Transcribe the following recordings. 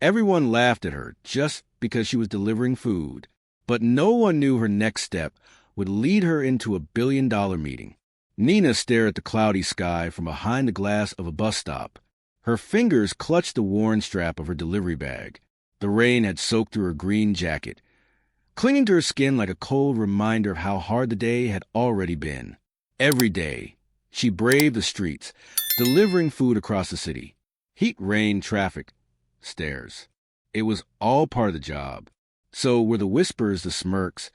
Everyone laughed at her just because she was delivering food, but no one knew her next step would lead her into a billion-dollar meeting. Nina stared at the cloudy sky from behind the glass of a bus stop. Her fingers clutched the worn strap of her delivery bag. The rain had soaked through her green jacket, clinging to her skin like a cold reminder of how hard the day had already been. Every day, she braved the streets, delivering food across the city. Heat, rain, traffic, stairs. It was all part of the job. So were the whispers, the smirks,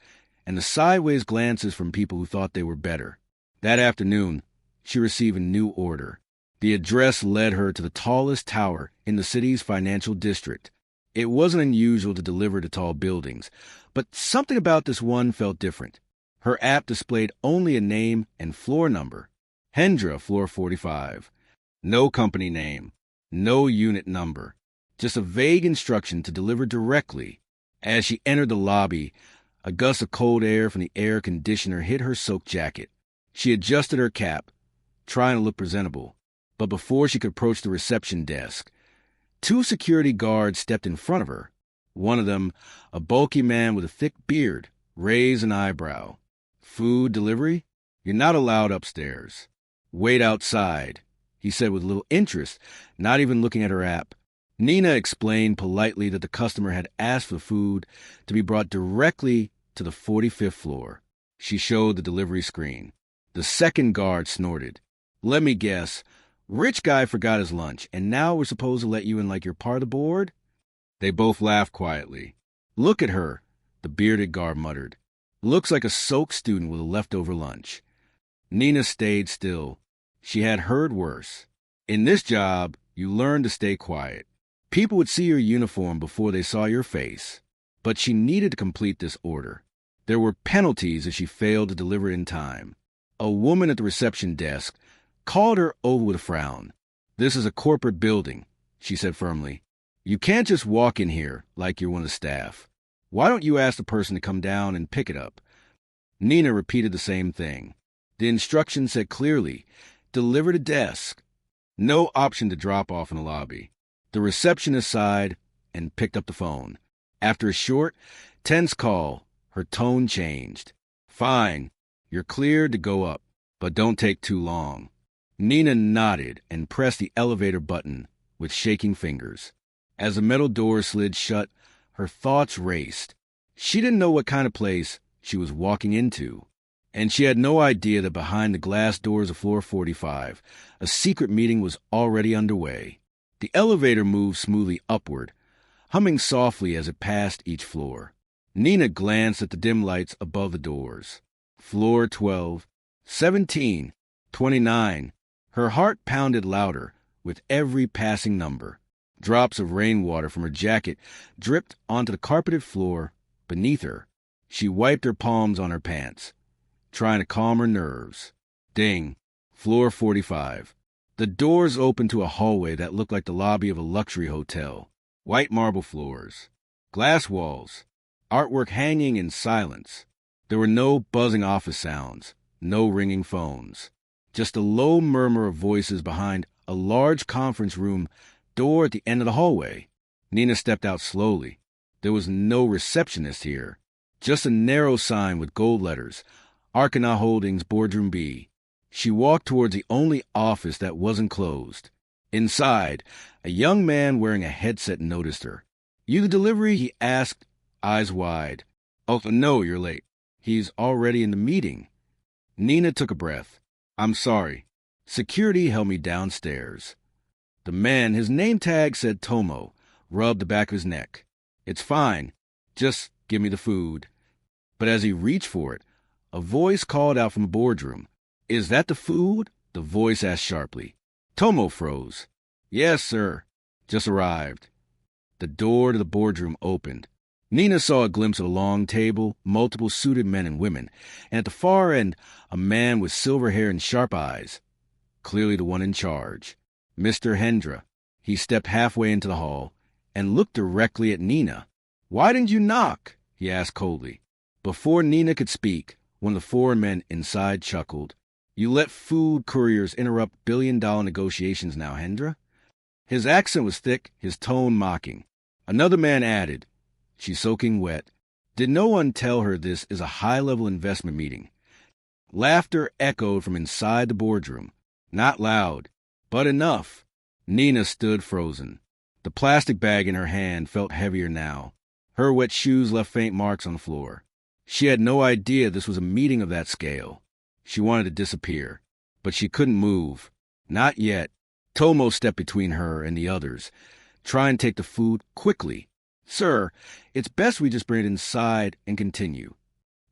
and the sideways glances from people who thought they were better. That afternoon, she received a new order. The address led her to the tallest tower in the city's financial district. It wasn't unusual to deliver to tall buildings, but something about this one felt different. Her app displayed only a name and floor number. Hendra, floor 45. No company name, no unit number, just a vague instruction to deliver directly. As she entered the lobby, a gust of cold air from the air conditioner hit her soaked jacket. She adjusted her cap, trying to look presentable, but before she could approach the reception desk, two security guards stepped in front of her. One of them, a bulky man with a thick beard, raised an eyebrow. "Food delivery? You're not allowed upstairs. Wait outside," he said with little interest, not even looking at her app. Nina explained politely that the customer had asked for food to be brought directly to the 45th floor. She showed the delivery screen. The second guard snorted. "Let me guess. Rich guy forgot his lunch, and now we're supposed to let you in like you're part of the board?" They both laughed quietly. "Look at her," the bearded guard muttered. "Looks like a soaked student with a leftover lunch." Nina stayed still. She had heard worse. In this job, you learned to stay quiet. People would see your uniform before they saw your face. But she needed to complete this order. There were penalties if she failed to deliver in time. A woman at the reception desk called her over with a frown. "This is a corporate building," she said firmly. "You can't just walk in here like you're one of the staff. Why don't you ask the person to come down and pick it up?" Nina repeated the same thing. The instructions said clearly, "Deliver to desk." No option to drop off in the lobby. The receptionist sighed and picked up the phone. After a short, tense call, her tone changed. "Fine, you're cleared to go up, but don't take too long." Nina nodded and pressed the elevator button with shaking fingers. As the metal door slid shut, her thoughts raced. She didn't know what kind of place she was walking into, and she had no idea that behind the glass doors of floor 45, a secret meeting was already underway. The elevator moved smoothly upward, humming softly as it passed each floor. Nina glanced at the dim lights above the doors. Floor 12, 17, 29. Her heart pounded louder with every passing number. Drops of rainwater from her jacket dripped onto the carpeted floor beneath her. She wiped her palms on her pants, trying to calm her nerves. Ding. Floor 45. The doors opened to a hallway that looked like the lobby of a luxury hotel. White marble floors, glass walls, artwork hanging in silence. There were no buzzing office sounds, no ringing phones. Just a low murmur of voices behind a large conference room door at the end of the hallway. Nina stepped out slowly. There was no receptionist here, just a narrow sign with gold letters, Arcana Holdings Boardroom B. She walked towards the only office that wasn't closed. Inside, a young man wearing a headset noticed her. "You the delivery?" he asked, eyes wide. "Oh, no, you're late. He's already in the meeting." Nina took a breath. "I'm sorry. Security held me downstairs." The man, his name tag said Tomo, rubbed the back of his neck. "It's fine. Just give me the food." But as he reached for it, a voice called out from the boardroom. "Is that the food?" the voice asked sharply. Tomo froze. "Yes, sir. Just arrived." The door to the boardroom opened. Nina saw a glimpse of a long table, multiple suited men and women, and at the far end, a man with silver hair and sharp eyes. Clearly the one in charge. Mr. Hendra. He stepped halfway into the hall and looked directly at Nina. "Why didn't you knock?" he asked coldly. Before Nina could speak, one of the four men inside chuckled. "You let food couriers interrupt billion-dollar negotiations now, Hendra?" His accent was thick, his tone mocking. Another man added, "She's soaking wet." Did no one tell her this is a high-level investment meeting? Laughter echoed from inside the boardroom. Not loud, but enough. Nina stood frozen. The plastic bag in her hand felt heavier now. Her wet shoes left faint marks on the floor. She had no idea this was a meeting of that scale. She wanted to disappear, but she couldn't move. Not yet. Tomo stepped between her and the others. "Try and take the food quickly. Sir, it's best we just bring it inside and continue."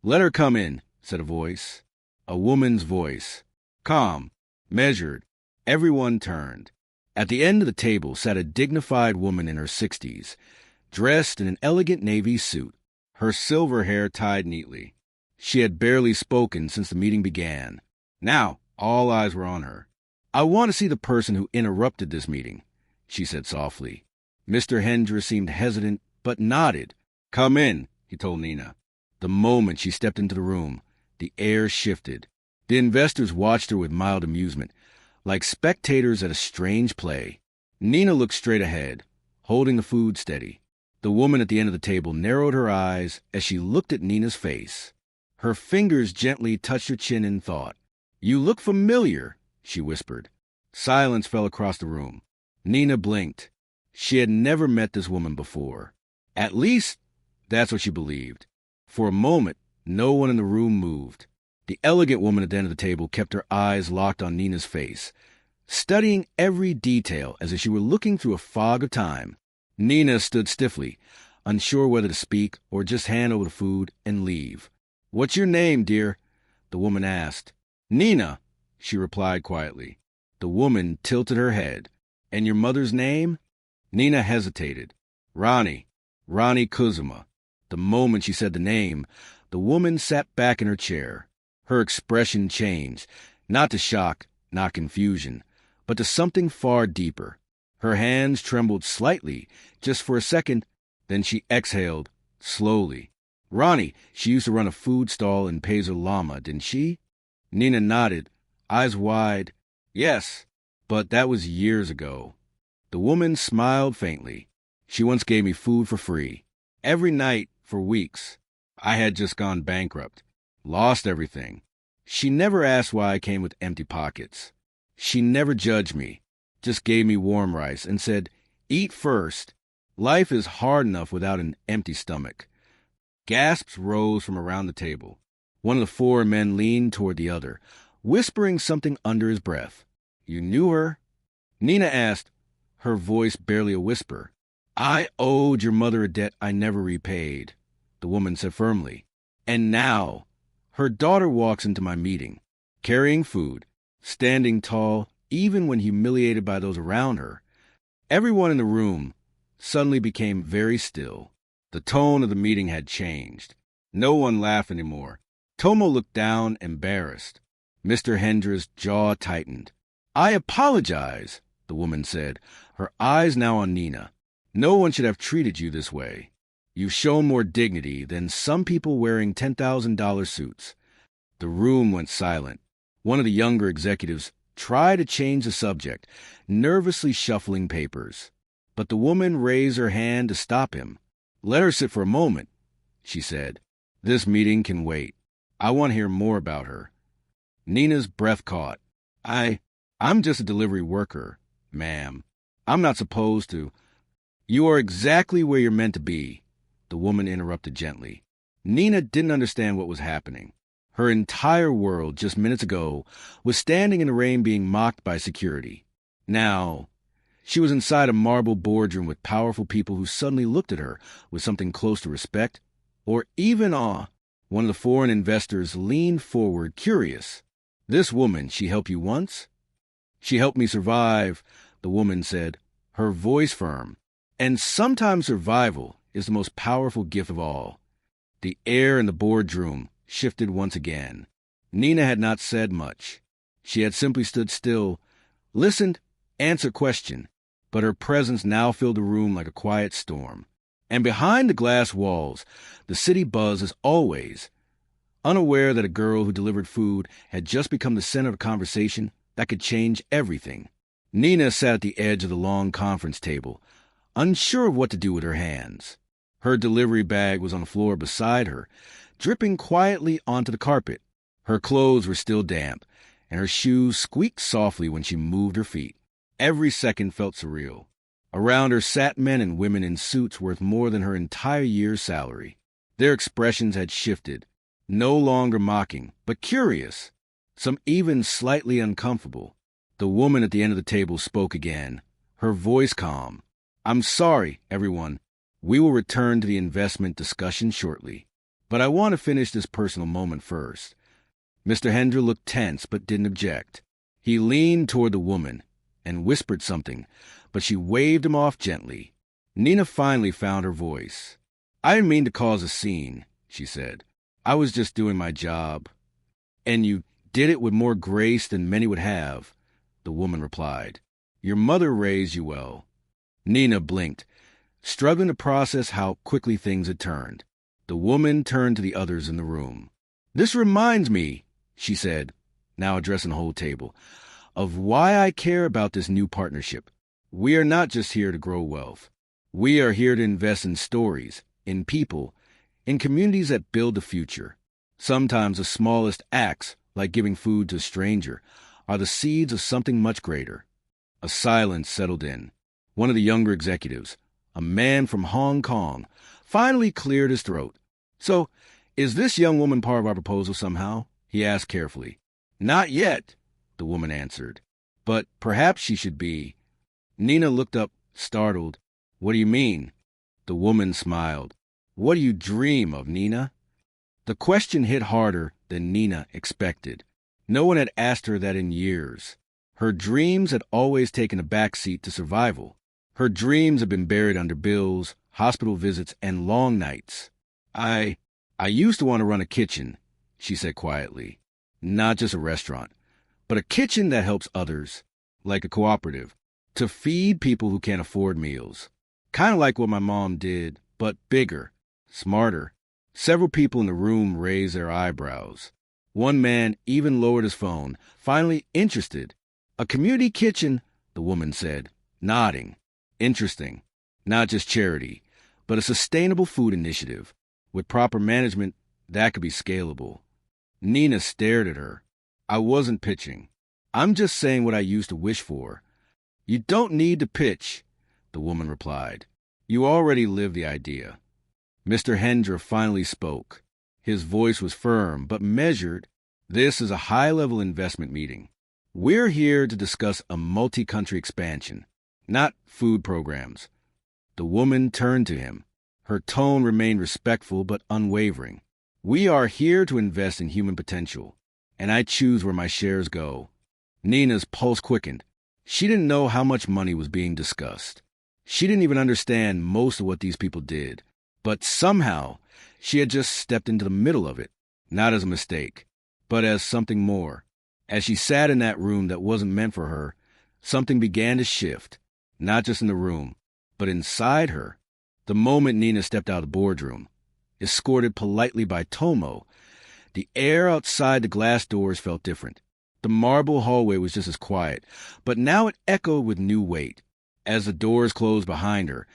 "Let her come in," said a voice. A woman's voice. Calm, measured. Everyone turned. At the end of the table sat a dignified woman in her 60s, dressed in an elegant navy suit, her silver hair tied neatly. She had barely spoken since the meeting began. Now, all eyes were on her. "I want to see the person who interrupted this meeting," she said softly. Mr. Hendra seemed hesitant, but nodded. "Come in," he told Nina. The moment she stepped into the room, the air shifted. The investors watched her with mild amusement, like spectators at a strange play. Nina looked straight ahead, holding the food steady. The woman at the end of the table narrowed her eyes as she looked at Nina's face. Her fingers gently touched her chin in thought. "You look familiar," she whispered. Silence fell across the room. Nina blinked. She had never met this woman before. At least, that's what she believed. For a moment, no one in the room moved. The elegant woman at the end of the table kept her eyes locked on Nina's face, studying every detail as if she were looking through a fog of time. Nina stood stiffly, unsure whether to speak or just hand over the food and leave. "What's your name, dear?" the woman asked. "Nina," she replied quietly. The woman tilted her head. "And your mother's name?" Nina hesitated. Ronnie Kuzuma." The moment she said the name, the woman sat back in her chair. Her expression changed, not to shock, not confusion, but to something far deeper. Her hands trembled slightly, just for a second, then she exhaled, slowly. "Ronnie, she used to run a food stall in Pazer Lama, didn't she?" Nina nodded, eyes wide. "Yes, but that was years ago." The woman smiled faintly. "She once gave me food for free. Every night for weeks. I had just gone bankrupt. Lost everything. She never asked why I came with empty pockets. She never judged me. Just gave me warm rice and said, 'Eat first. Life is hard enough without an empty stomach.'" Gasps rose from around the table. One of the four men leaned toward the other, whispering something under his breath. "You knew her?" Nina asked, her voice barely a whisper. "I owed your mother a debt I never repaid," the woman said firmly. "And now, her daughter walks into my meeting, carrying food, standing tall, even when humiliated by those around her." Everyone in the room suddenly became very still. The tone of the meeting had changed. No one laughed anymore. Tomo looked down, embarrassed. Mr. Hendra's jaw tightened. "I apologize," the woman said, her eyes now on Nina. "No one should have treated you this way. You've shown more dignity than some people wearing $10,000 suits." The room went silent. One of the younger executives tried to change the subject, nervously shuffling papers. But the woman raised her hand to stop him. "Let her sit for a moment," she said. "This meeting can wait. I want to hear more about her." Nina's breath caught. I'm just a delivery worker, ma'am. I'm not supposed to." "You are exactly where you're meant to be," the woman interrupted gently. Nina didn't understand what was happening. Her entire world, just minutes ago, was standing in the rain being mocked by security. Now, she was inside a marble boardroom with powerful people who suddenly looked at her with something close to respect, or even awe. One of the foreign investors leaned forward, curious. "This woman, she helped you once?" "She helped me survive," the woman said, her voice firm. "And sometimes survival is the most powerful gift of all." The air in the boardroom shifted once again. Nina had not said much. She had simply stood still, listened, answered question, but her presence now filled the room like a quiet storm. And behind the glass walls, the city buzzed as always, unaware that a girl who delivered food had just become the center of a conversation that could change everything. Nina sat at the edge of the long conference table, unsure of what to do with her hands. Her delivery bag was on the floor beside her, dripping quietly onto the carpet. Her clothes were still damp, and her shoes squeaked softly when she moved her feet. Every second felt surreal. Around her sat men and women in suits worth more than her entire year's salary. Their expressions had shifted, no longer mocking, but curious, some even slightly uncomfortable. The woman at the end of the table spoke again, her voice calm. "I'm sorry, everyone. We will return to the investment discussion shortly. But I want to finish this personal moment first." Mr. Hendra looked tense but didn't object. He leaned toward the woman and whispered something, but she waved him off gently. Nina finally found her voice. "I didn't mean to cause a scene," she said. "I was just doing my job." "And you did it with more grace than many would have," the woman replied. "Your mother raised you well." Nina blinked, struggling to process how quickly things had turned. The woman turned to the others in the room. "This reminds me," she said, now addressing the whole table, "of why I care about this new partnership. We are not just here to grow wealth. We are here to invest in stories, in people, in communities that build the future. Sometimes the smallest acts, like giving food to a stranger, are the seeds of something much greater." A silence settled in. One of the younger executives, a man from Hong Kong, finally cleared his throat. "So, is this young woman part of our proposal somehow?" he asked carefully. "Not yet," the woman answered. "But perhaps she should be." Nina looked up, startled. "What do you mean?" The woman smiled. "What do you dream of, Nina?" The question hit harder than Nina expected. No one had asked her that in years. Her dreams had always taken a backseat to survival. Her dreams had been buried under bills, hospital visits, and long nights. I used to want to run a kitchen," she said quietly. "Not just a restaurant, but a kitchen that helps others, like a cooperative, to feed people who can't afford meals. Kind of like what my mom did, but bigger, smarter." Several people in the room raised their eyebrows. One man even lowered his phone, finally interested. "A community kitchen," the woman said, nodding. "Interesting. Not just charity, but a sustainable food initiative. With proper management, that could be scalable." Nina stared at her. "I wasn't pitching. I'm just saying what I used to wish for." "You don't need to pitch," the woman replied. "You already live the idea." Mr. Hendra finally spoke. His voice was firm but measured. "This is a high-level investment meeting. We're here to discuss a multi-country expansion, not food programs." The woman turned to him. Her tone remained respectful but unwavering. "We are here to invest in human potential, and I choose where my shares go." Nina's pulse quickened. She didn't know how much money was being discussed. She didn't even understand most of what these people did. But somehow, she had just stepped into the middle of it, not as a mistake, but as something more. As she sat in that room that wasn't meant for her, something began to shift, not just in the room, but inside her. The moment Nina stepped out of the boardroom, escorted politely by Tomo, the air outside the glass doors felt different. The marble hallway was just as quiet, but now it echoed with new weight. As the doors closed behind her,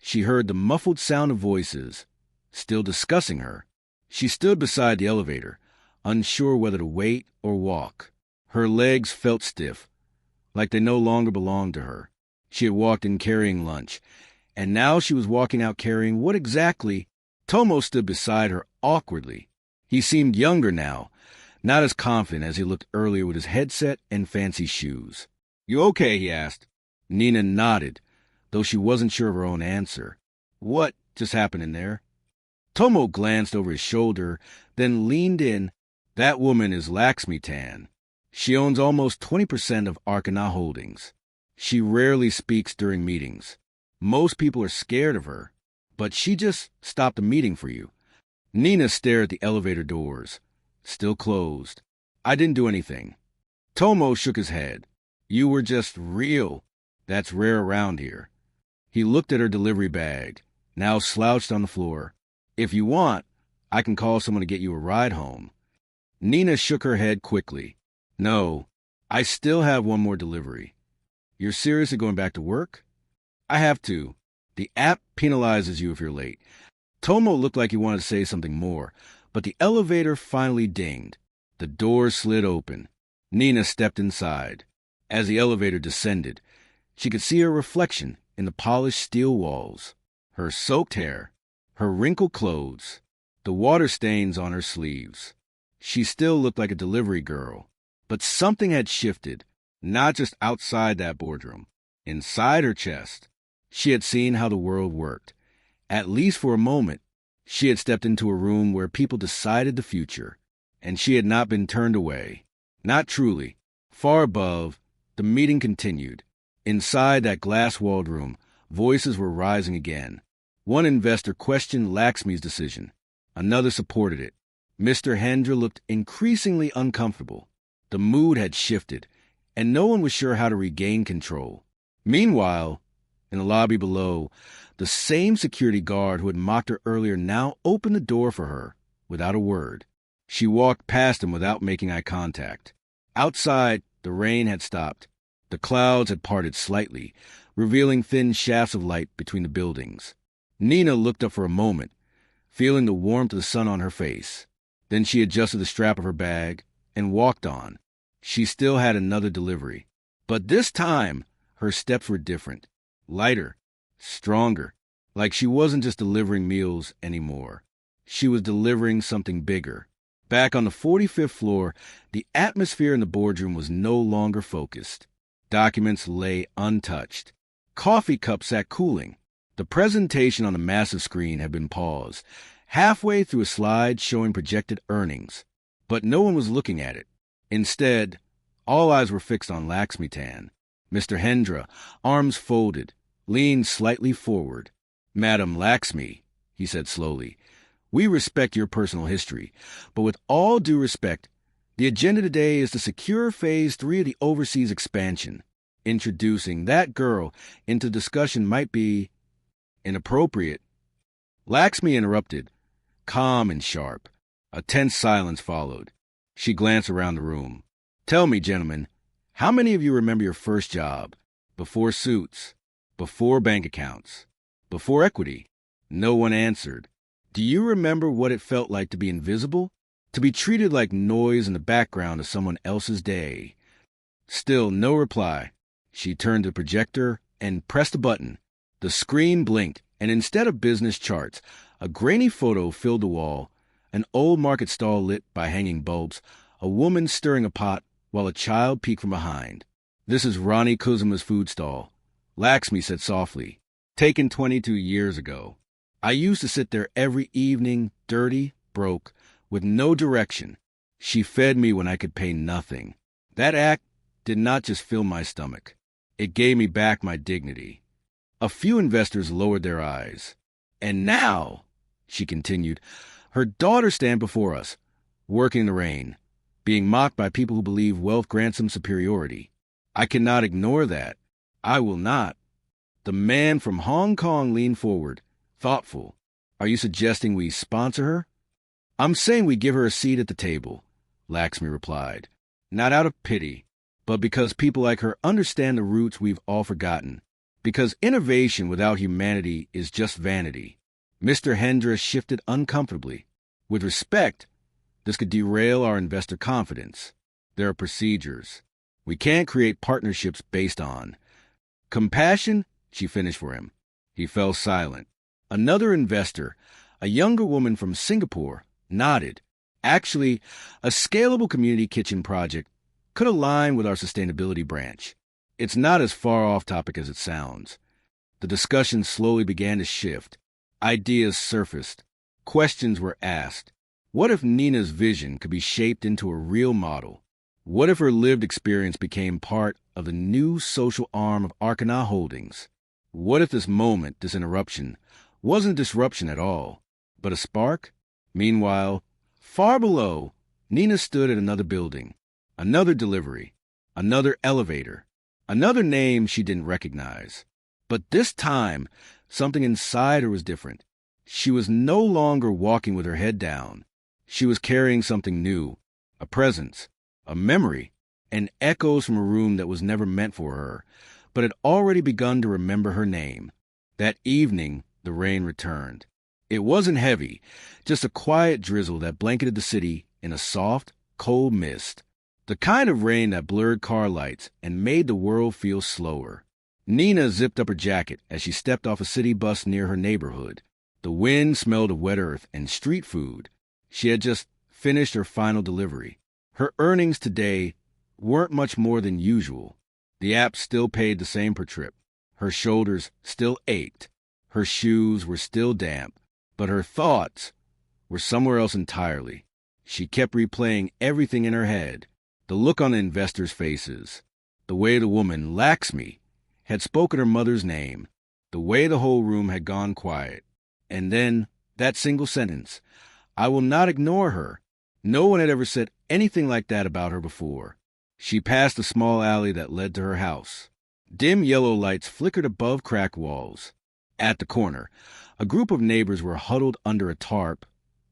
she heard the muffled sound of voices, still discussing her. She stood beside the elevator, unsure whether to wait or walk. Her legs felt stiff, like they no longer belonged to her. She had walked in carrying lunch, and now she was walking out carrying what exactly? Tomo stood beside her awkwardly. He seemed younger now, not as confident as he looked earlier with his headset and fancy shoes. "You okay?" he asked. Nina nodded, though she wasn't sure of her own answer. "What just happened in there?" Tomo glanced over his shoulder, then leaned in. "That woman is Laxmi Tan. She owns almost 20% of Arkana Holdings. She rarely speaks during meetings. Most people are scared of her, but she just stopped a meeting for you." Nina stared at the elevator doors, still closed. "I didn't do anything." Tomo shook his head. "You were just real. That's rare around here." He looked at her delivery bag, now slouched on the floor. "If you want, I can call someone to get you a ride home." Nina shook her head quickly. "No, I still have one more delivery." "You're seriously going back to work?" "I have to. The app penalizes you if you're late. Tomo looked like he wanted to say something more, but the elevator finally dinged. The doors slid open. Nina stepped inside. As the elevator descended, she could see her reflection in the polished steel walls, her soaked hair, her wrinkled clothes, the water stains on her sleeves. She still looked like a delivery girl, but something had shifted, not just outside that boardroom, inside her chest. She had seen how the world worked. At least for a moment, she had stepped into a room where people decided the future, and she had not been turned away. Not truly. Far above, the meeting continued. Inside that glass-walled room, voices were rising again. One investor questioned Laxmi's decision. Another supported it. Mr. Hendra looked increasingly uncomfortable. The mood had shifted, and no one was sure how to regain control. Meanwhile, in the lobby below, the same security guard who had mocked her earlier now opened the door for her, without a word. She walked past him without making eye contact. Outside, the rain had stopped. The clouds had parted slightly, revealing thin shafts of light between the buildings. Nina looked up for a moment, feeling the warmth of the sun on her face. Then she adjusted the strap of her bag and walked on. She still had another delivery. But this time, her steps were different. Lighter, stronger, like she wasn't just delivering meals anymore. She was delivering something bigger. Back on the 45th floor, the atmosphere in the boardroom was no longer focused. Documents lay untouched. Coffee cups sat cooling. The presentation on the massive screen had been paused, halfway through a slide showing projected earnings. But no one was looking at it. Instead, all eyes were fixed on Laxmi. Mr. Hendra, arms folded, leaned slightly forward. "Madam Laxmi," he said slowly, "we respect your personal history, but with all due respect, the agenda today is to secure Phase 3 of the overseas expansion. Introducing that girl into discussion might be inappropriate." Laxmi interrupted, calm and sharp. A tense silence followed. She glanced around the room. "Tell me, gentlemen, how many of you remember your first job? Before suits, before bank accounts, before equity?" No one answered. "Do you remember what it felt like to be invisible? To be treated like noise in the background of someone else's day?" Still no reply. She turned to the projector and pressed a button. The screen blinked, and instead of business charts, a grainy photo filled the wall, an old market stall lit by hanging bulbs, a woman stirring a pot while a child peeked from behind. "This is Ronnie Kuzuma's food stall," Laxmi said softly. "Taken 22 years ago. I used to sit there every evening, dirty, broke, with no direction. She fed me when I could pay nothing. That act did not just fill my stomach. It gave me back my dignity." A few investors lowered their eyes. "And now," she continued, "her daughter stands before us, working in the rain, being mocked by people who believe wealth grants them superiority. I cannot ignore that. I will not." The man from Hong Kong leaned forward, thoughtful. "Are you suggesting we sponsor her?" "I'm saying we give her a seat at the table," Laxmi replied. "Not out of pity, but because people like her understand the roots we've all forgotten. Because innovation without humanity is just vanity." Mr. Hendra shifted uncomfortably. "With respect, this could derail our investor confidence. There are procedures. We can't create partnerships based on compassion," she finished for him. He fell silent. Another investor, a younger woman from Singapore, nodded. "Actually, a scalable community kitchen project could align with our sustainability branch. It's not as far off topic as it sounds." The discussion slowly began to shift. Ideas surfaced. Questions were asked. What if Nina's vision could be shaped into a real model? What if her lived experience became part of the new social arm of Arkana Holdings? What if this moment, this interruption, wasn't disruption at all, but a spark? Meanwhile, far below, Nina stood at another building, another delivery, another elevator, another name she didn't recognize. But this time, something inside her was different. She was no longer walking with her head down. She was carrying something new, a presence, a memory, and echoes from a room that was never meant for her, but had already begun to remember her name. That evening, the rain returned. It wasn't heavy, just a quiet drizzle that blanketed the city in a soft, cold mist. The kind of rain that blurred car lights and made the world feel slower. Nina zipped up her jacket as she stepped off a city bus near her neighborhood. The wind smelled of wet earth and street food. She had just finished her final delivery. Her earnings today weren't much more than usual. The app still paid the same per trip. Her shoulders still ached. Her shoes were still damp. But her thoughts were somewhere else entirely. She kept replaying everything in her head. The look on the investors' faces. The way the woman, Laxmi, had spoken her mother's name. The way the whole room had gone quiet. And then that single sentence. I will not ignore her. No one had ever said anything like that about her before. She passed the small alley that led to her house. Dim yellow lights flickered above cracked walls. At the corner, a group of neighbors were huddled under a tarp,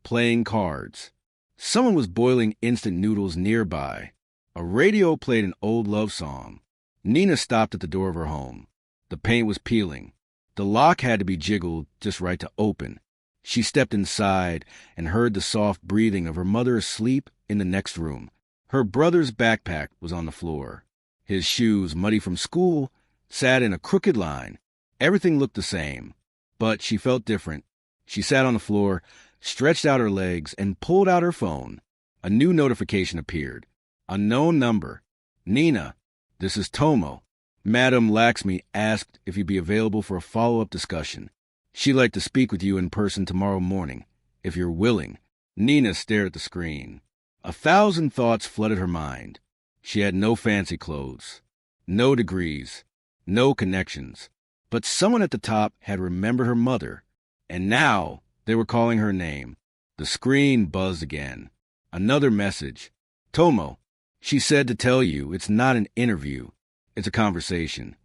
playing cards. Someone was boiling instant noodles nearby. A radio played an old love song. Nina stopped at the door of her home. The paint was peeling. The lock had to be jiggled just right to open. She stepped inside and heard the soft breathing of her mother asleep in the next room. Her brother's backpack was on the floor. His shoes, muddy from school, sat in a crooked line. Everything looked the same, but she felt different. She sat on the floor, stretched out her legs, and pulled out her phone. A new notification appeared. Unknown number. Nina, this is Tomo. Madam Laxmi asked if you'd be available for a follow-up discussion. She'd like to speak with you in person tomorrow morning, if you're willing. Nina stared at the screen. 1,000 thoughts flooded her mind. She had no fancy clothes, no degrees, no connections. But someone at the top had remembered her mother, and now they were calling her name. The screen buzzed again. Another message. Tomo, she said to tell you it's not an interview. It's a conversation.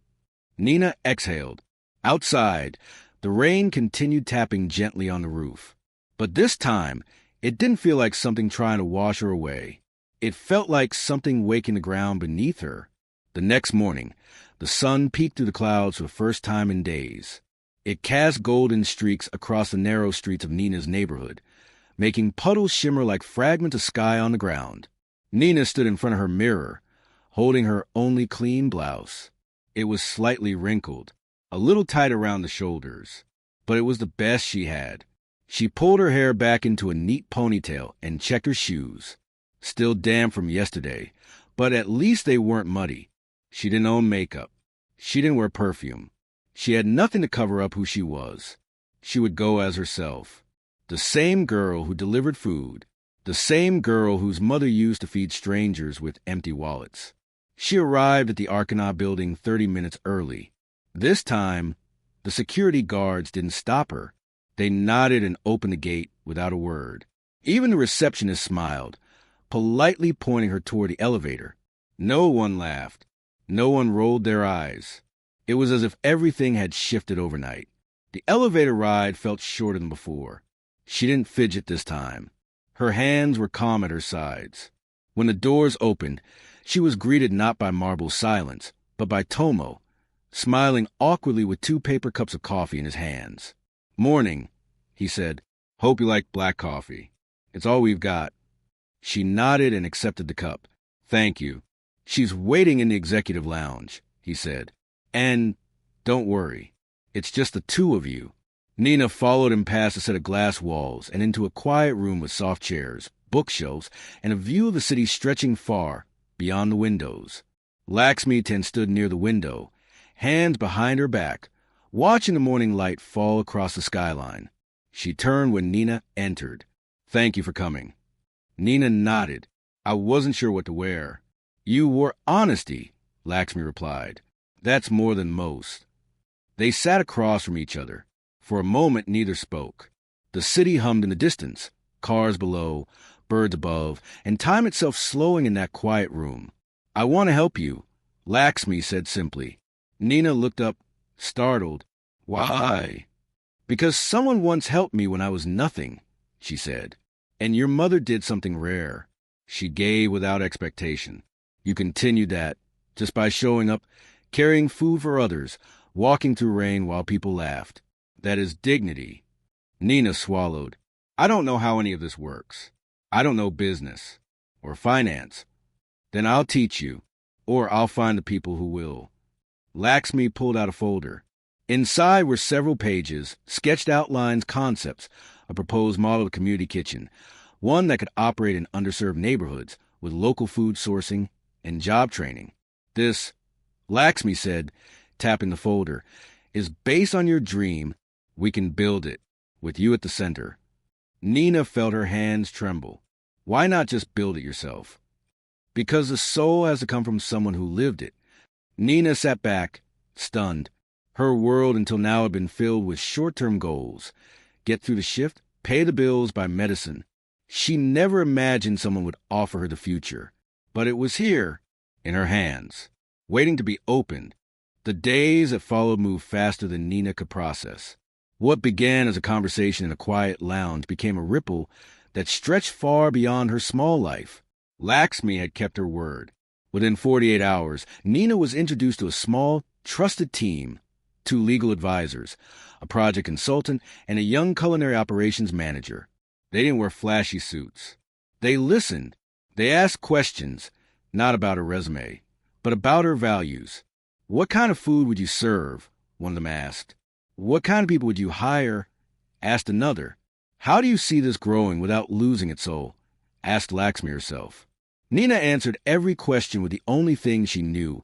Nina exhaled. Outside, the rain continued tapping gently on the roof. But this time, it didn't feel like something trying to wash her away. It felt like something waking the ground beneath her. The next morning, the sun peeked through the clouds for the first time in days. It cast golden streaks across the narrow streets of Nina's neighborhood, making puddles shimmer like fragments of sky on the ground. Nina stood in front of her mirror, holding her only clean blouse. It was slightly wrinkled, a little tight around the shoulders, but it was the best she had. She pulled her hair back into a neat ponytail and checked her shoes. Still damp from yesterday, but at least they weren't muddy. She didn't own makeup. She didn't wear perfume. She had nothing to cover up who she was. She would go as herself. The same girl who delivered food. The same girl whose mother used to feed strangers with empty wallets. She arrived at the Arcana building 30 minutes early. This time, the security guards didn't stop her. They nodded and opened the gate without a word. Even the receptionist smiled, politely pointing her toward the elevator. No one laughed. No one rolled their eyes. It was as if everything had shifted overnight. The elevator ride felt shorter than before. She didn't fidget this time. Her hands were calm at her sides. When the doors opened, she was greeted not by marble silence, but by Tomo, smiling awkwardly with 2 paper cups of coffee in his hands. Morning, he said. Hope you like black coffee. It's all we've got. She nodded and accepted the cup. Thank you. She's waiting in the executive lounge, he said. And don't worry, it's just the 2 of you. Nina followed him past a set of glass walls and into a quiet room with soft chairs, bookshelves, and a view of the city stretching far beyond the windows. Laxmi stood near the window, hands behind her back, watching the morning light fall across the skyline. She turned when Nina entered. Thank you for coming. Nina nodded. I wasn't sure what to wear. You wore honesty, Laxmi replied. That's more than most. They sat across from each other. For a moment, neither spoke. The city hummed in the distance, cars below, birds above, and time itself slowing in that quiet room. I want to help you, Laxmi said simply. Nina looked up, startled. Why? Because someone once helped me when I was nothing, she said. And your mother did something rare. She gave without expectation. You continued that, just by showing up, carrying food for others, walking through rain while people laughed. That is dignity. Nina swallowed. I don't know how any of this works. I don't know business or finance. Then I'll teach you, or I'll find the people who will. Laxmi pulled out a folder. Inside were several pages, sketched outlines, concepts, a proposed model of community kitchen, one that could operate in underserved neighborhoods with local food sourcing and job training. This, Laxmi said, tapping the folder, is based on your dream. We can build it, with you at the center. Nina felt her hands tremble. Why not just build it yourself? Because the soul has to come from someone who lived it. Nina sat back, stunned. Her world until now had been filled with short-term goals. Get through the shift, pay the bills, buy medicine. She never imagined someone would offer her the future. But it was here, in her hands, waiting to be opened. The days that followed moved faster than Nina could process. What began as a conversation in a quiet lounge became a ripple that stretched far beyond her small life. Laxmi had kept her word. Within 48 hours, Nina was introduced to a small, trusted team, 2 legal advisors, a project consultant, and a young culinary operations manager. They didn't wear flashy suits. They listened. They asked questions, not about her resume, but about her values. What kind of food would you serve? One of them asked. What kind of people would you hire? Asked another. How do you see this growing without losing its soul? Asked Laxmi herself. Nina answered every question with the only thing she knew: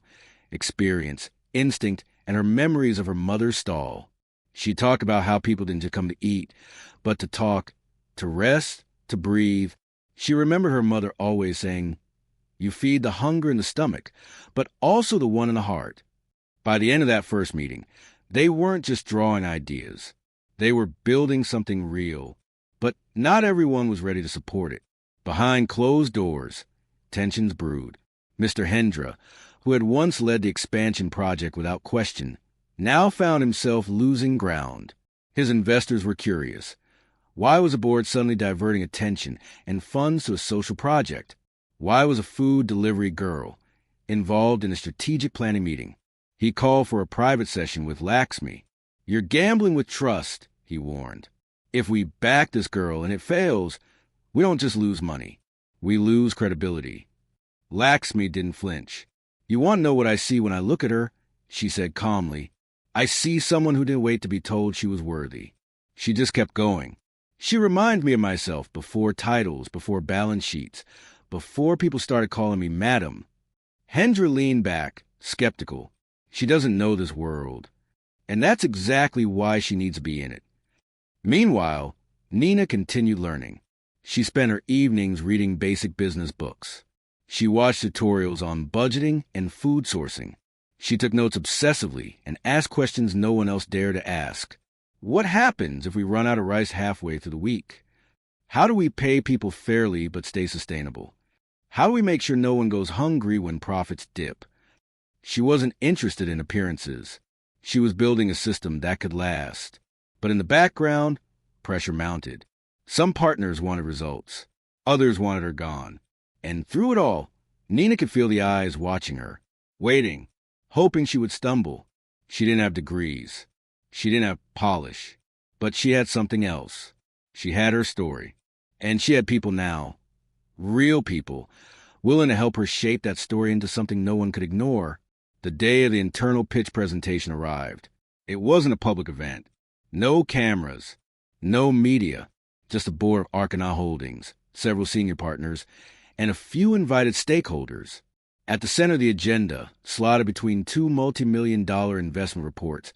experience, instinct, and her memories of her mother's stall. She talked about how people didn't just come to eat, but to talk, to rest, to breathe. She remembered her mother always saying, "You feed the hunger in the stomach, but also the one in the heart." By the end of that first meeting, they weren't just drawing ideas. They were building something real. But not everyone was ready to support it. Behind closed doors, tensions brewed. Mr. Hendra, who had once led the expansion project without question, now found himself losing ground. His investors were curious. Why was the board suddenly diverting attention and funds to a social project? Why was a food delivery girl involved in a strategic planning meeting? He called for a private session with Laxmi. "You're gambling with trust," he warned. "If we back this girl and it fails, we don't just lose money. We lose credibility." Laxmi didn't flinch. "You want to know what I see when I look at her?" she said calmly. "I see someone who didn't wait to be told she was worthy." She just kept going. "She reminded me of myself before titles, before balance sheets, before people started calling me madam." Hendra leaned back, skeptical. She doesn't know this world. And that's exactly why she needs to be in it. Meanwhile, Nina continued learning. She spent her evenings reading basic business books. She watched tutorials on budgeting and food sourcing. She took notes obsessively and asked questions no one else dared to ask. What happens if we run out of rice halfway through the week? How do we pay people fairly but stay sustainable? How do we make sure no one goes hungry when profits dip? She wasn't interested in appearances. She was building a system that could last. But in the background, pressure mounted. Some partners wanted results. Others wanted her gone. And through it all, Nina could feel the eyes watching her, waiting, hoping she would stumble. She didn't have degrees. She didn't have polish. But she had something else. She had her story. And she had people now, real people, willing to help her shape that story into something no one could ignore. The day of the internal pitch presentation arrived. It wasn't a public event. No cameras. No media. Just a board of Arcana Holdings, several senior partners, and a few invited stakeholders. At the center of the agenda, slotted between 2 multi-million-dollar investment reports,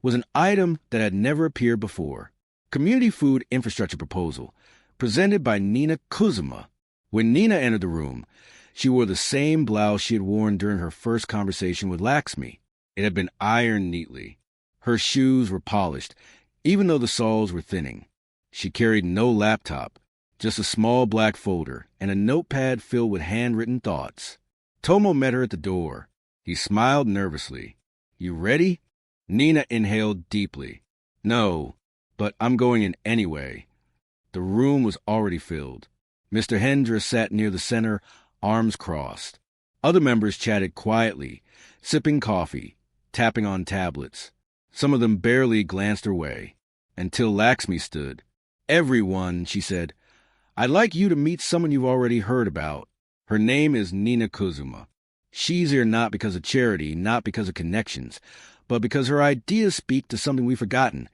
was an item that had never appeared before. Community Food Infrastructure Proposal, presented by Nina Kuzma. When Nina entered the room, she wore the same blouse she had worn during her first conversation with Laxmi. It had been ironed neatly. Her shoes were polished, even though the soles were thinning. She carried no laptop, just a small black folder and a notepad filled with handwritten thoughts. Tomo met her at the door. He smiled nervously. "You ready?" Nina inhaled deeply. "No, but I'm going in anyway." The room was already filled. Mr. Hendra sat near the center, arms crossed. Other members chatted quietly, sipping coffee, tapping on tablets. Some of them barely glanced her way, until Laxmi stood. "Everyone," she said, "I'd like you to meet someone you've already heard about. Her name is Nina Kuzuma. She's here not because of charity, not because of connections, but because her ideas speak to something we've forgotten,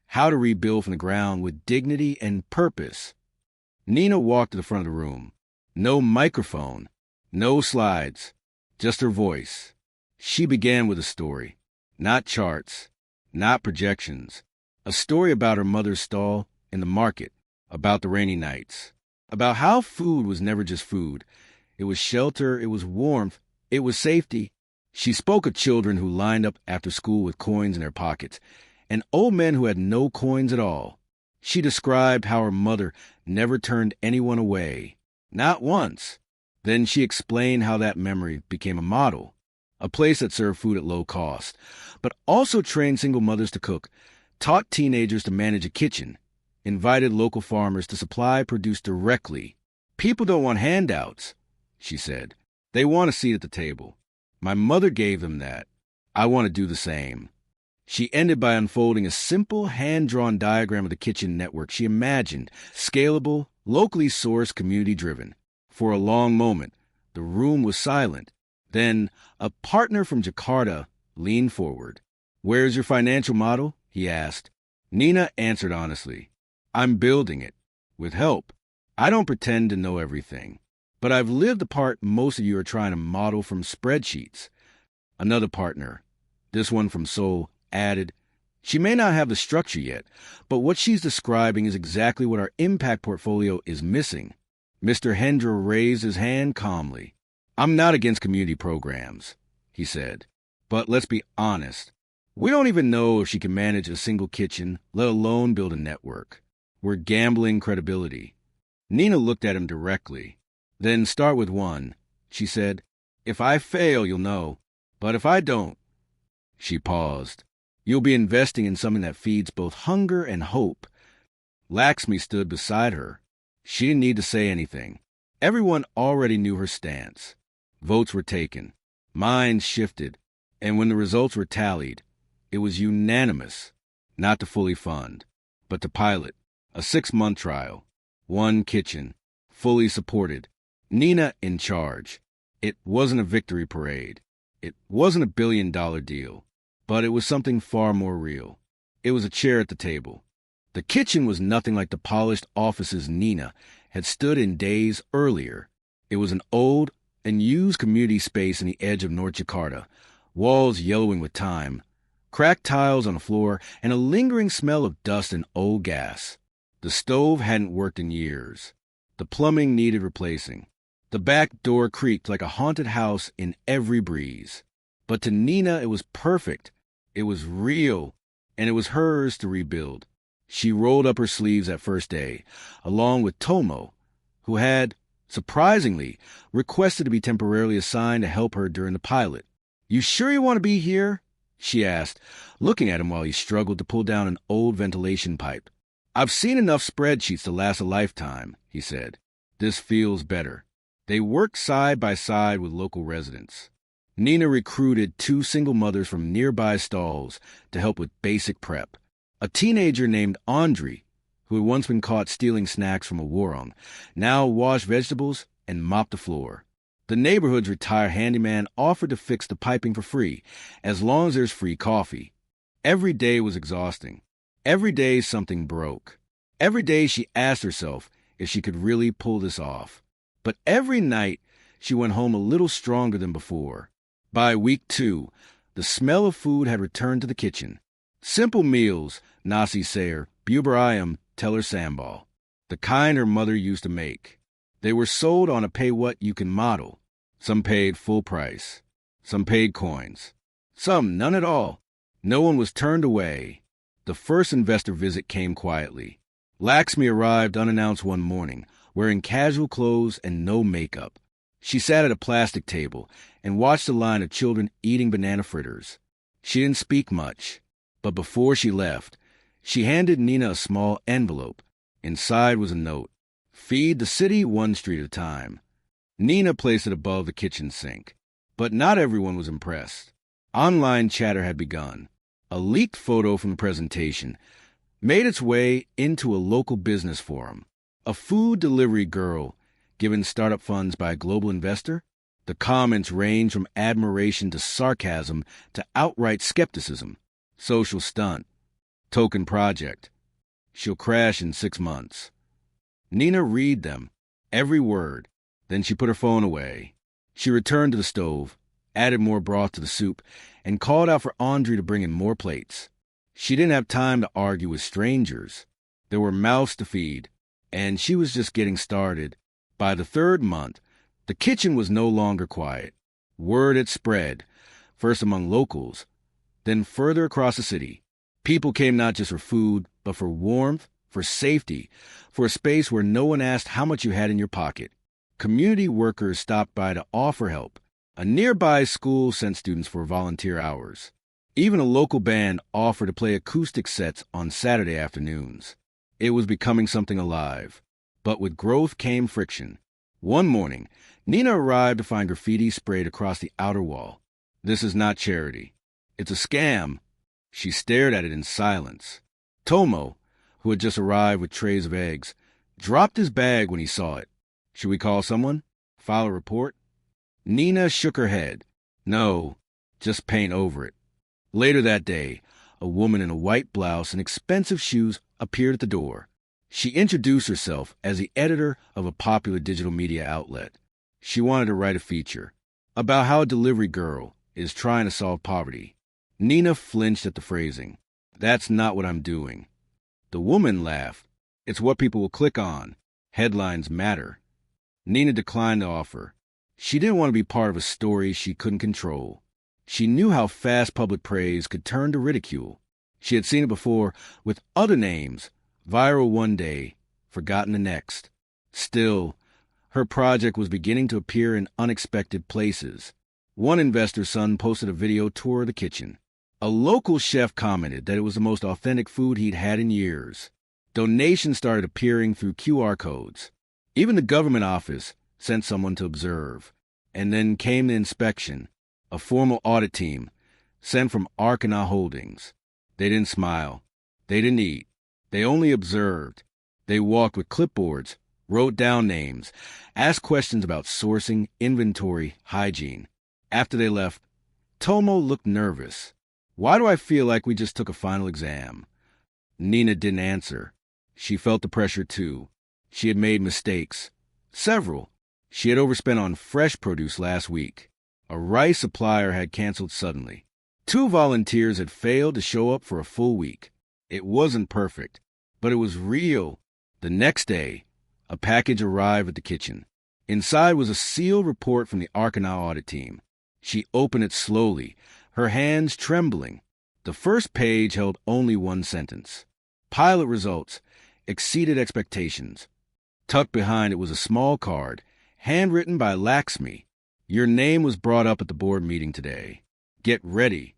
how to rebuild from the ground with dignity and purpose." Nina walked to the front of the room. No microphone, no slides, just her voice. She began with a story, not charts, not projections, a story about her mother's stall in the market, about the rainy nights, about how food was never just food. It was shelter, it was warmth, it was safety. She spoke of children who lined up after school with coins in their pockets, and old men who had no coins at all. She described how her mother never turned anyone away, not once. Then she explained how that memory became a model, a place that served food at low cost, but also trained single mothers to cook, taught teenagers to manage a kitchen, invited local farmers to supply produce directly. "People don't want handouts," she said. "They want a seat at the table. My mother gave them that. I want to do the same." She ended by unfolding a simple, hand-drawn diagram of the kitchen network she imagined, scalable, locally sourced, community-driven. For a long moment, the room was silent. Then, a partner from Jakarta leaned forward. "Where's your financial model?" he asked. Nina answered honestly. "I'm building it, with help. I don't pretend to know everything, but I've lived the part most of you are trying to model from spreadsheets." Another partner, this one from Seoul, added, "She may not have the structure yet, but what she's describing is exactly what our impact portfolio is missing." Mr. Hendra raised his hand calmly. "I'm not against community programs," he said, "but let's be honest. We don't even know if she can manage a single kitchen, let alone build a network. We're gambling credibility." Nina looked at him directly. "Then start with one," she said. "If I fail, you'll know. But if I don't—" She paused. "You'll be investing in something that feeds both hunger and hope." Laxmi stood beside her. She didn't need to say anything. Everyone already knew her stance. Votes were taken. Minds shifted. And when the results were tallied, it was unanimous, not to fully fund, but to pilot. A 6-month trial. One kitchen. Fully supported. Nina in charge. It wasn't a victory parade. It wasn't a billion-dollar deal. But it was something far more real. It was a chair at the table. The kitchen was nothing like the polished offices Nina had stood in days earlier. It was an old and used community space in the edge of North Jakarta, walls yellowing with time, cracked tiles on the floor, and a lingering smell of dust and old gas. The stove hadn't worked in years. The plumbing needed replacing. The back door creaked like a haunted house in every breeze. But to Nina, it was perfect. It was real, and it was hers to rebuild. She rolled up her sleeves that first day, along with Tomo, who had, surprisingly, requested to be temporarily assigned to help her during the pilot. "You sure you want to be here?" she asked, looking at him while he struggled to pull down an old ventilation pipe. "I've seen enough spreadsheets to last a lifetime," he said. "This feels better." They worked side by side with local residents. Nina recruited 2 single mothers from nearby stalls to help with basic prep. A teenager named Andri, who had once been caught stealing snacks from a warung, now washed vegetables and mopped the floor. The neighborhood's retired handyman offered to fix the piping for free, as long as there's free coffee. Every day was exhausting. Every day something broke. Every day she asked herself if she could really pull this off. But every night she went home a little stronger than before. By week 2, the smell of food had returned to the kitchen. Simple meals, nasi sayur, bubur ayam, teller sambal, the kind her mother used to make. They were sold on a pay-what-you-can model. Some paid full price. Some paid coins. Some none at all. No one was turned away. The first investor visit came quietly. Laxmi arrived unannounced one morning, wearing casual clothes and no makeup. She sat at a plastic table and watched a line of children eating banana fritters. She didn't speak much, but before she left, she handed Nina a small envelope. Inside was a note. "Feed the city 1 street at a time." Nina placed it above the kitchen sink. But not everyone was impressed. Online chatter had begun. A leaked photo from the presentation made its way into a local business forum. A food delivery girl given startup funds by a global investor? The comments range from admiration to sarcasm to outright skepticism. Social stunt. Token project. She'll crash in 6 months. Nina read them, every word. Then she put her phone away. She returned to the stove, added more broth to the soup, and called out for Andre to bring in more plates. She didn't have time to argue with strangers. There were mouths to feed, and she was just getting started. By the 3rd month, the kitchen was no longer quiet. Word had spread, first among locals, then further across the city. People came not just for food, but for warmth, for safety, for a space where no one asked how much you had in your pocket. Community workers stopped by to offer help. A nearby school sent students for volunteer hours. Even a local band offered to play acoustic sets on Saturday afternoons. It was becoming something alive. But with growth came friction. One morning, Nina arrived to find graffiti sprayed across the outer wall. This is not charity. It's a scam. She stared at it in silence. Tomo, who had just arrived with trays of eggs, dropped his bag when he saw it. Should we call someone? File a report? Nina shook her head. No, just paint over it. Later that day, a woman in a white blouse and expensive shoes appeared at the door. She introduced herself as the editor of a popular digital media outlet. She wanted to write a feature about how a delivery girl is trying to solve poverty. Nina flinched at the phrasing. That's not what I'm doing. The woman laughed. It's what people will click on. Headlines matter. Nina declined the offer. She didn't want to be part of a story she couldn't control. She knew how fast public praise could turn to ridicule. She had seen it before with other names, viral one day, forgotten the next. Still, her project was beginning to appear in unexpected places. One investor's son posted a video tour of the kitchen. A local chef commented that it was the most authentic food he'd had in years. Donations started appearing through QR codes. Even the government office sent someone to observe. And then came the inspection, a formal audit team sent from Arkana Holdings. They didn't smile. They didn't eat. They only observed. They walked with clipboards, wrote down names, asked questions about sourcing, inventory, hygiene. After they left, Tomo looked nervous. Why do I feel like we just took a final exam? Nina didn't answer. She felt the pressure too. She had made mistakes. Several. She had overspent on fresh produce last week. A rice supplier had canceled suddenly. 2 volunteers had failed to show up for a full week. It wasn't perfect, but it was real. The next day, a package arrived at the kitchen. Inside was a sealed report from the Arkana audit team. She opened it slowly, her hands trembling. The first page held only one sentence. Pilot results exceeded expectations. Tucked behind it was a small card, handwritten by Laxmi. Your name was brought up at the board meeting today. Get ready.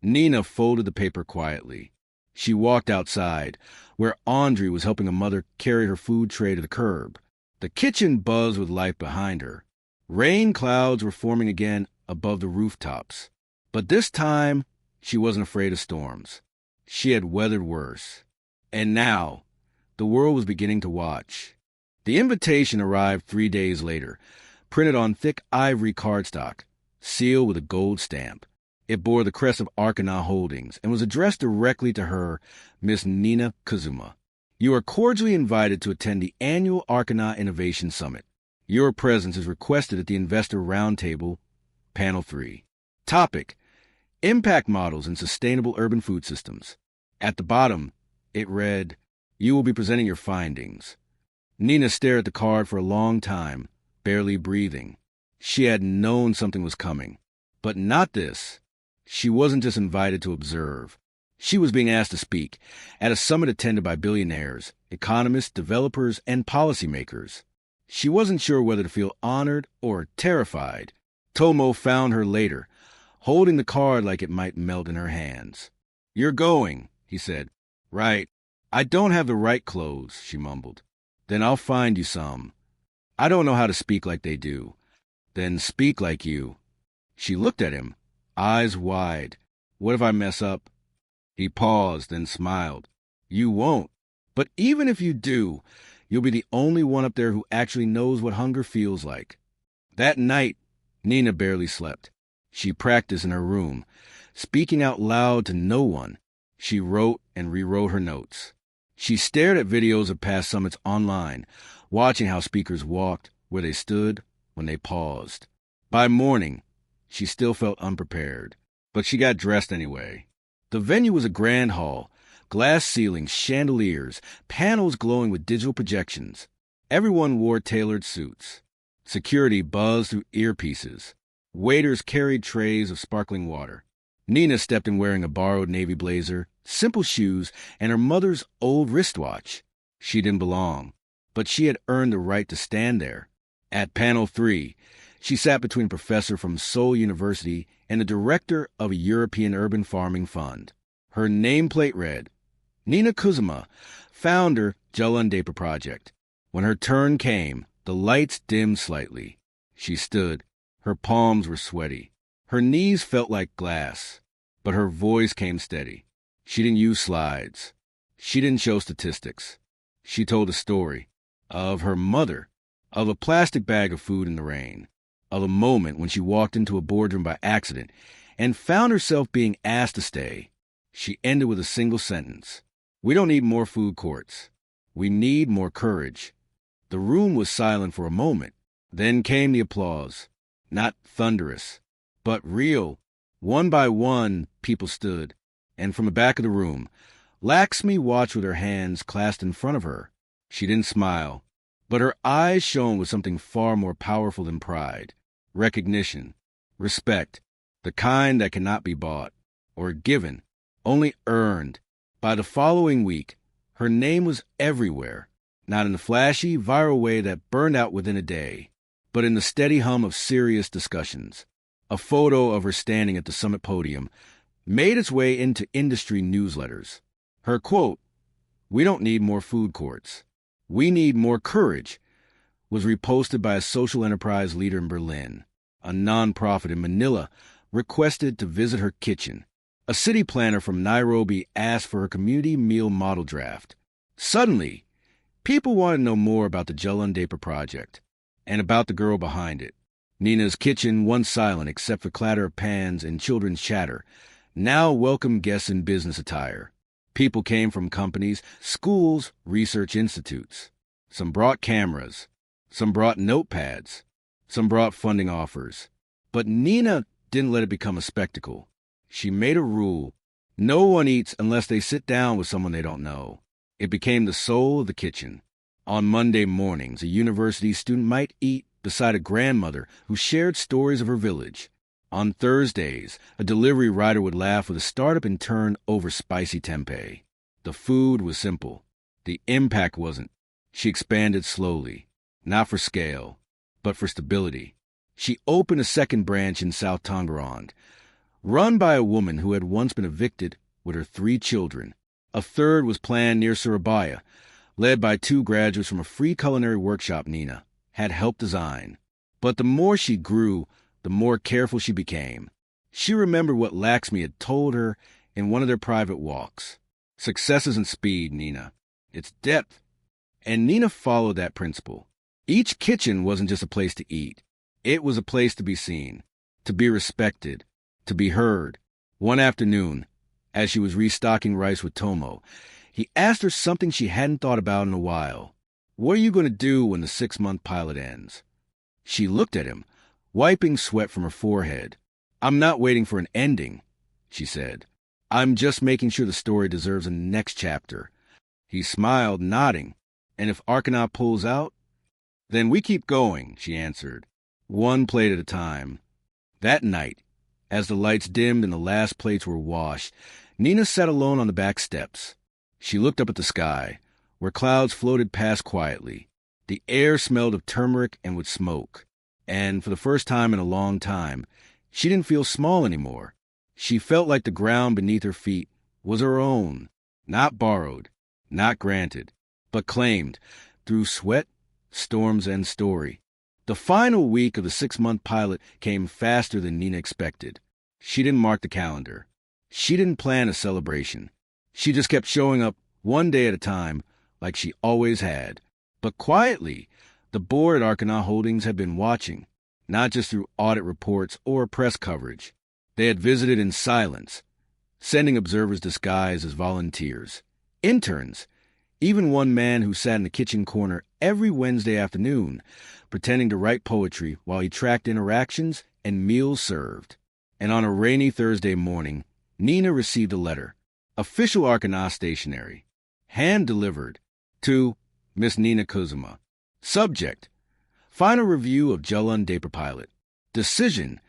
Nina folded the paper quietly. She walked outside, where Andre was helping a mother carry her food tray to the curb. The kitchen buzzed with life behind her. Rain clouds were forming again above the rooftops. But this time, she wasn't afraid of storms. She had weathered worse. And now, the world was beginning to watch. The invitation arrived 3 days later, printed on thick ivory cardstock, sealed with a gold stamp. It bore the crest of Arkana Holdings and was addressed directly to her, Miss Nina Kazuma. You are cordially invited to attend the annual Arkana Innovation Summit. Your presence is requested at the Investor Roundtable, Panel 3. Topic: Impact Models in Sustainable Urban Food Systems. At the bottom, it read, You will be presenting your findings. Nina stared at the card for a long time, barely breathing. She had known something was coming, but not this. She wasn't just invited to observe. She was being asked to speak at a summit attended by billionaires, economists, developers, and policymakers. She wasn't sure whether to feel honored or terrified. Tomo found her later, holding the card like it might melt in her hands. You're going, he said. Right. I don't have the right clothes, she mumbled. Then I'll find you some. I don't know how to speak like they do. Then speak like you. She looked at him, eyes wide. What if I mess up? He paused, then smiled. You won't. But even if you do, you'll be the only one up there who actually knows what hunger feels like. That night, Nina barely slept. She practiced in her room, speaking out loud to no one. She wrote and rewrote her notes. She stared at videos of past summits online, watching how speakers walked, where they stood, when they paused. By morning, she still felt unprepared, but she got dressed anyway. The venue was a grand hall, glass ceilings, chandeliers, panels glowing with digital projections. Everyone wore tailored suits. Security buzzed through earpieces. Waiters carried trays of sparkling water. Nina stepped in wearing a borrowed navy blazer, simple shoes, and her mother's old wristwatch. She didn't belong, but she had earned the right to stand there. At panel 3, she sat between a professor from Seoul University and the director of a European urban farming fund. Her nameplate read, Nina Kuzma, founder, Jalandapa Project. When her turn came, the lights dimmed slightly. She stood. Her palms were sweaty. Her knees felt like glass, but her voice came steady. She didn't use slides. She didn't show statistics. She told a story of her mother, of a plastic bag of food in the rain, of a moment when she walked into a boardroom by accident and found herself being asked to stay. She ended with a single sentence. We don't need more food courts. We need more courage. The room was silent for a moment. Then came the applause. Not thunderous, but real. One by one, people stood, and from the back of the room, Laxmi watched with her hands clasped in front of her. She didn't smile, but her eyes shone with something far more powerful than pride. Recognition, respect, the kind that cannot be bought or given, only earned. By the following week, her name was everywhere, not in the flashy, viral way that burned out within a day, but in the steady hum of serious discussions. A photo of her standing at the summit podium made its way into industry newsletters. Her quote, "We don't need more food courts. We need more courage," was reposted by a social enterprise leader in Berlin. A nonprofit in Manila requested to visit her kitchen. A city planner from Nairobi asked for her community meal model draft. Suddenly, people wanted to know more about the Jalandapa Project and about the girl behind it. Nina's kitchen, once silent except for clatter of pans and children's chatter, now welcomed guests in business attire. People came from companies, schools, research institutes. Some brought cameras. Some brought notepads. Some brought funding offers. But Nina didn't let it become a spectacle. She made a rule. No one eats unless they sit down with someone they don't know. It became the soul of the kitchen. On Monday mornings, a university student might eat beside a grandmother who shared stories of her village. On Thursdays, a delivery rider would laugh with a startup intern over spicy tempeh. The food was simple. The impact wasn't. She expanded slowly, not for scale, but for stability. She opened a second branch in South Tangerang, run by a woman who had once been evicted with her 3 children. A third was planned near Surabaya, led by 2 graduates from a free culinary workshop Nina had helped design. But the more she grew, the more careful she became. She remembered what Laxmi had told her in one of their private walks. Success isn't speed, Nina. It's depth. And Nina followed that principle. Each kitchen wasn't just a place to eat. It was a place to be seen, to be respected, to be heard. One afternoon, as she was restocking rice with Tomo, he asked her something she hadn't thought about in a while. What are you going to do when the 6-month pilot ends? She looked at him, wiping sweat from her forehead. I'm not waiting for an ending, she said. I'm just making sure the story deserves a next chapter. He smiled, nodding. And if Arkanat pulls out? Then we keep going, she answered, one plate at a time. That night, as the lights dimmed and the last plates were washed, Nina sat alone on the back steps. She looked up at the sky, where clouds floated past quietly. The air smelled of turmeric and wood smoke. And for the first time in a long time, she didn't feel small anymore. She felt like the ground beneath her feet was her own, not borrowed, not granted, but claimed through sweat, storms, and story. The final week of the 6-month pilot came faster than Nina expected. She didn't mark the calendar. She didn't plan a celebration. She just kept showing up one day at a time, like she always had. But quietly, the board at Arcana Holdings had been watching, not just through audit reports or press coverage. They had visited in silence, sending observers disguised as volunteers, interns, even one man who sat in the kitchen corner every Wednesday afternoon, pretending to write poetry while he tracked interactions and meals served. And on a rainy Thursday morning, Nina received a letter, official Arcana stationery, hand-delivered, to Miss Nina Kuzuma. Subject: Final review of Jalan Dapper pilot. Decision: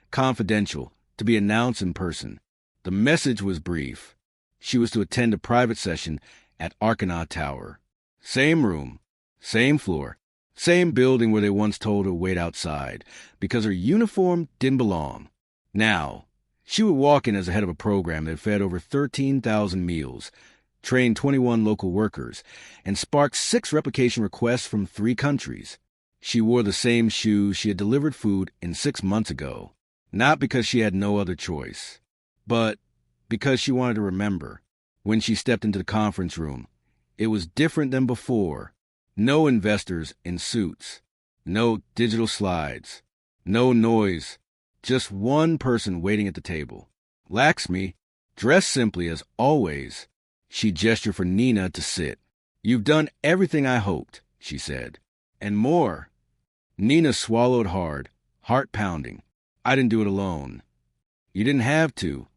confidential, to be announced in person. The message was brief. She was to attend a private session at Arcana Tower. Same room, same floor, same building where they once told her wait outside because her uniform didn't belong. Now, she would walk in as the head of a program that fed over 13,000 meals, trained 21 local workers, and sparked 6 replication requests from 3 countries. She wore the same shoes she had delivered food in 6 months ago, not because she had no other choice, but because she wanted to remember. When she stepped into the conference room, it was different than before. No investors in suits, no digital slides, no noise, just one person waiting at the table. Laxmi, dressed simply as always. She gestured for Nina to sit. "You've done everything I hoped," she said. "And more." Nina swallowed hard, heart pounding. "I didn't do it alone." "You didn't have to."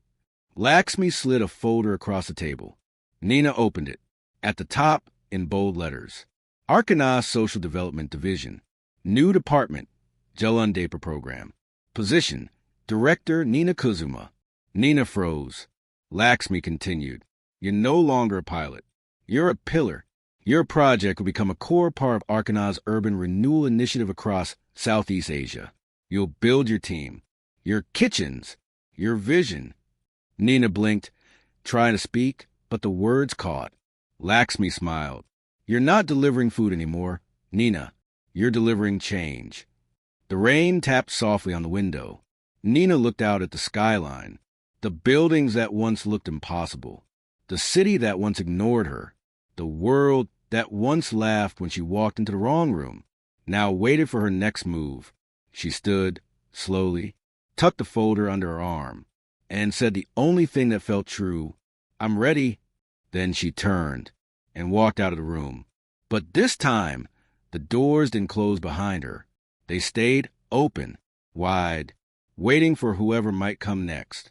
Laxmi slid a folder across the table. Nina opened it. At the top, in bold letters, Arcana Social Development Division. New department, Jalan Dapper Program. Position, Director Nina Kuzuma. Nina froze. Laxmi continued. "You're no longer a pilot. You're a pillar. Your project will become a core part of Arcana's urban renewal initiative across Southeast Asia. You'll build your team, your kitchens, your vision." Nina blinked, trying to speak, but the words caught. Laxmi smiled. "You're not delivering food anymore, Nina. You're delivering change." The rain tapped softly on the window. Nina looked out at the skyline, the buildings that once looked impossible, the city that once ignored her, the world that once laughed when she walked into the wrong room, now waited for her next move. She stood, slowly, tucked the folder under her arm, and said the only thing that felt true, "I'm ready." Then she turned and walked out of the room. But this time, the doors didn't close behind her. They stayed open, wide, waiting for whoever might come next.